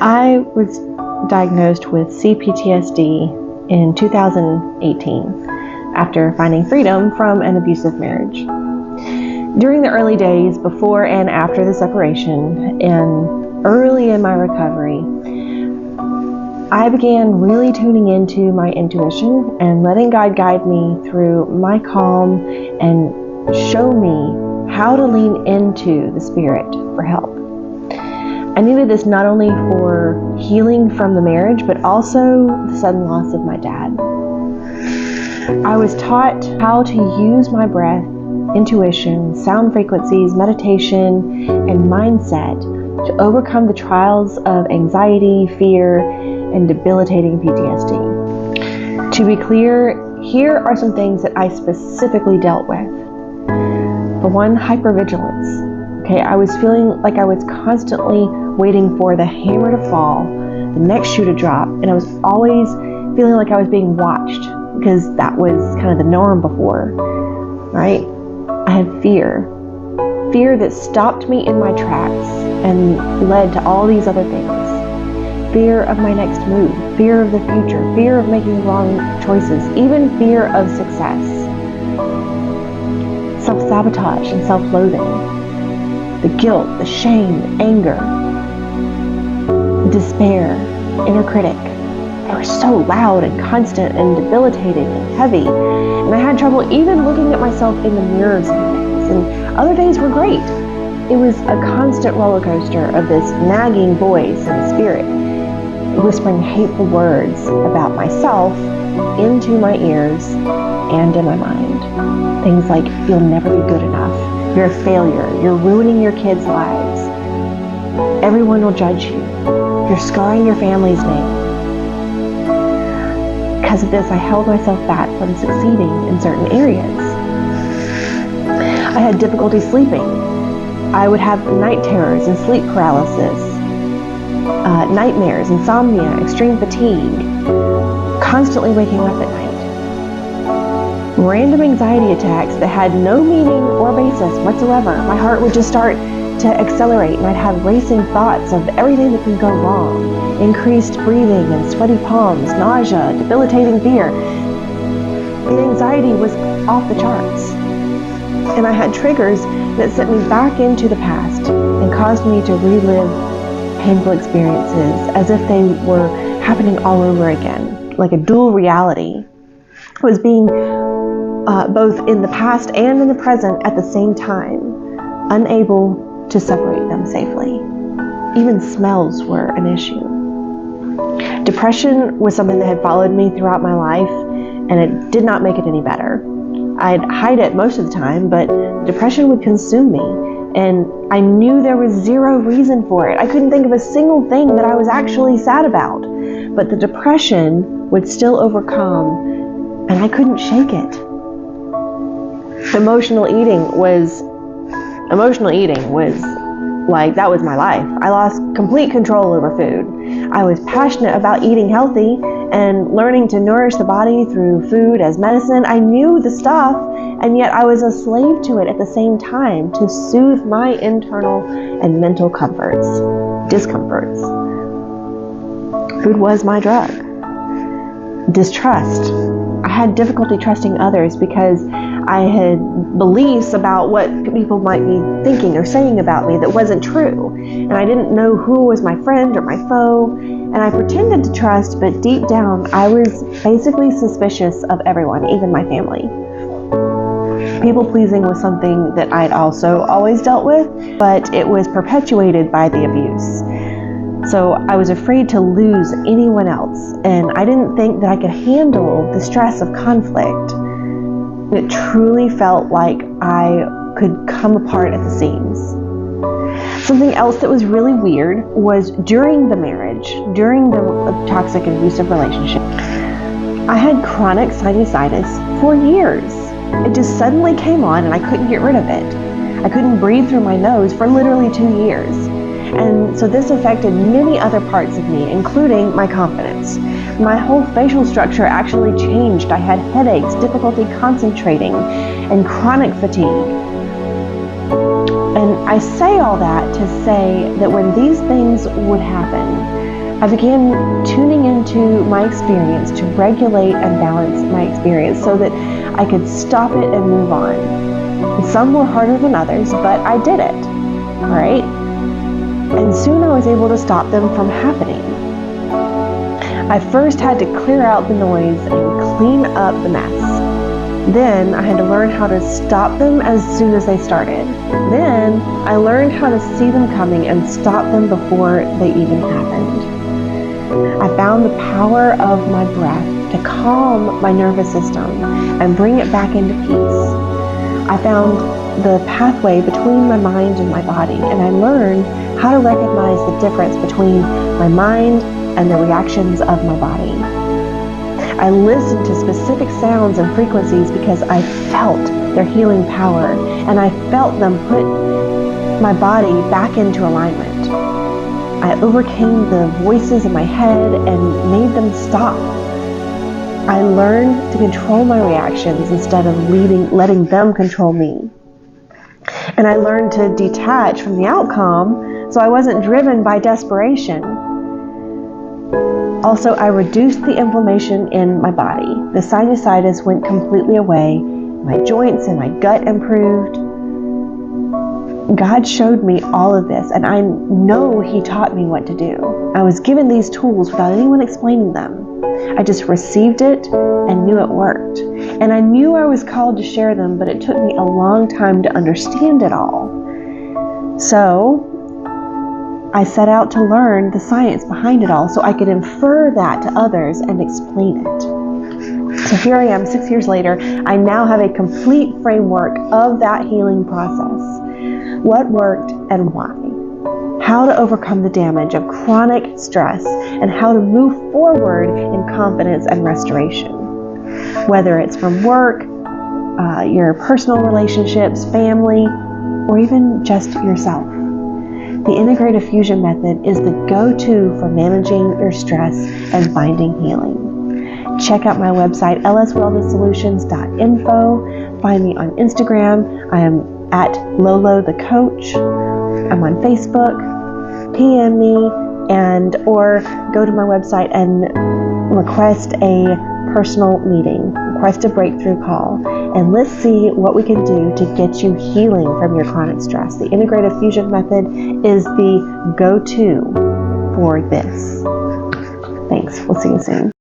I was diagnosed with CPTSD in 2018 after finding freedom from an abusive marriage. During the early days before and after the separation and early in my recovery, I began really tuning into my intuition and letting God guide me through my calm and show me how to lean into the Spirit for help. I needed this not only for healing from the marriage, but also the sudden loss of my dad. I was taught how to use my breath, intuition, sound frequencies, meditation, and mindset to overcome the trials of anxiety, fear, and debilitating PTSD. To be clear, here are some things that I specifically dealt with. For one, hypervigilance. I was feeling like I was constantly waiting for the hammer to fall, the next shoe to drop, and I was always feeling like I was being watched because that was kind of the norm before, right? I had fear that stopped me in my tracks and led to all these other things. Fear of my next move, fear of the future, fear of making wrong choices, even fear of success. Self-sabotage and self-loathing. The guilt, the shame, the anger, the despair, inner critic. They were so loud and constant and debilitating and heavy. And I had trouble even looking at myself in the mirror some days. And other days were great. It was a constant roller coaster of this nagging voice and spirit, whispering hateful words about myself into my ears and in my mind. Things like, you'll never be good enough. You're a failure. You're ruining your kids' lives. Everyone will judge you. You're scarring your family's name. Because of this, I held myself back from succeeding in certain areas. I had difficulty sleeping. I would have night terrors and sleep paralysis, nightmares, insomnia, extreme fatigue, constantly waking up at night. Random anxiety attacks that had no meaning or basis whatsoever. My heart would just start to accelerate and I'd have racing thoughts of everything that could go wrong. Increased breathing and sweaty palms, nausea, debilitating fear. The anxiety was off the charts. And I had triggers that sent me back into the past and caused me to relive painful experiences as if they were happening all over again, like a dual reality. I was being both in the past and in the present at the same time, unable to separate them safely. Even smells were an issue. Depression was something that had followed me throughout my life, and it did not make it any better. I'd hide it most of the time, but depression would consume me, and I knew there was zero reason for it. I couldn't think of a single thing that I was actually sad about, but the depression would still overcome, and I couldn't shake it. Emotional eating was like, that was my life. I lost complete control over food. I was passionate about eating healthy and learning to nourish the body through food as medicine. I knew the stuff, and yet I was a slave to it at the same time to soothe my internal and mental discomforts. Food was my drug. Distrust. I had difficulty trusting others because I had beliefs about what people might be thinking or saying about me that wasn't true. And I didn't know who was my friend or my foe. And I pretended to trust, but deep down, I was basically suspicious of everyone, even my family. People pleasing was something that I'd also always dealt with, but it was perpetuated by the abuse. So I was afraid to lose anyone else, and I didn't think that I could handle the stress of conflict. It truly felt like I could come apart at the seams. Something else that was really weird was during the marriage, during the toxic and abusive relationship, I had chronic sinusitis for years. It just suddenly came on and I couldn't get rid of it. I couldn't breathe through my nose for literally 2 years. And so this affected many other parts of me, including my confidence. My whole facial structure actually changed. I had headaches, difficulty concentrating, and chronic fatigue. And I say all that to say that when these things would happen, I began tuning into my experience to regulate and balance my experience so that I could stop it and move on. And some were harder than others, but I did it, right? And soon I was able to stop them from happening. I first had to clear out the noise and clean up the mess. Then I had to learn how to stop them as soon as they started. Then I learned how to see them coming and stop them before they even happened. I found the power of my breath to calm my nervous system and bring it back into peace. I found the pathway between my mind and my body, and I learned how to recognize the difference between my mind and the reactions of my body. I listened to specific sounds and frequencies because I felt their healing power, and I felt them put my body back into alignment. I overcame the voices in my head and made them stop. I learned to control my reactions instead of letting them control me. And I learned to detach from the outcome so I wasn't driven by desperation. Also, I reduced the inflammation in my body. The sinusitis went completely away. My joints and my gut improved. God showed me all of this, and I know He taught me what to do. I was given these tools without anyone explaining them. I just received it and knew it worked. And I knew I was called to share them, but it took me a long time to understand it all. So I set out to learn the science behind it all so I could infer that to others and explain it. So here I am 6 years later. I now have a complete framework of that healing process. What worked and why. How to overcome the damage of chronic stress and how to move forward in confidence and restoration. Whether it's from work, your personal relationships, family, or even just yourself. The Integrative Fusion Method is the go-to for managing your stress and finding healing. Check out my website, lswellnesssolutions.info. Find me on Instagram. I am at Lolo the Coach. I'm on Facebook. PM me or go to my website and request a personal meeting. Request a breakthrough call. And let's see what we can do to get you healing from your chronic stress. The Integrative Fusion Method is the go-to for this. Thanks. We'll see you soon.